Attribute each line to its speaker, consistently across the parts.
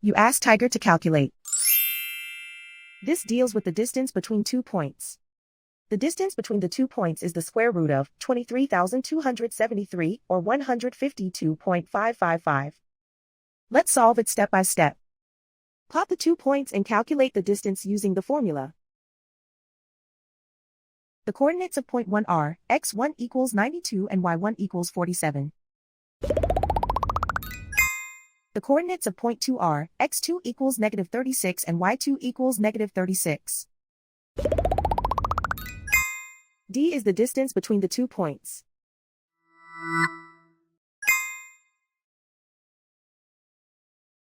Speaker 1: You ask Tiger to calculate. This deals with the distance between 2 points. The distance between the 2 points is the square root of 23,273 or 152.555. Let's solve it step by step. Plot the 2 points and calculate the distance using the formula. The coordinates of point 1 are x1 equals 92 and y1 equals 47. The coordinates of point 2 are x2 equals negative 36 and y2 equals negative 36. D is the distance between the 2 points.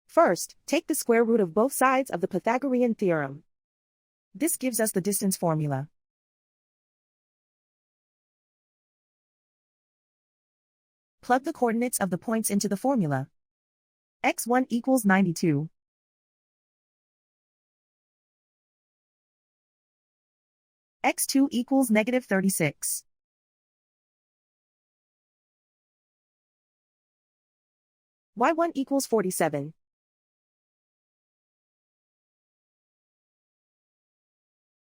Speaker 1: First, take the square root of both sides of the Pythagorean theorem. This gives us the distance formula. Plug the coordinates of the points into the formula. x1 equals 92. x2 equals negative 36. y1 equals 47.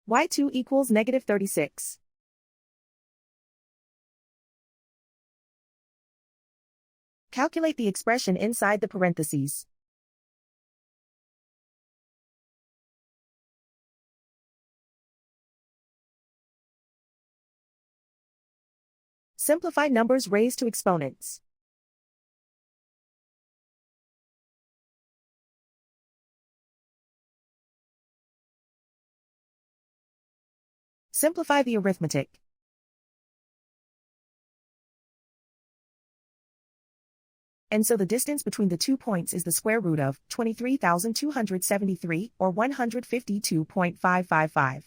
Speaker 1: y2 equals negative 36. Calculate the expression inside the parentheses. Simplify numbers raised to exponents. Simplify the arithmetic. And so the distance between the 2 points is the square root of 23,273 or 152.555.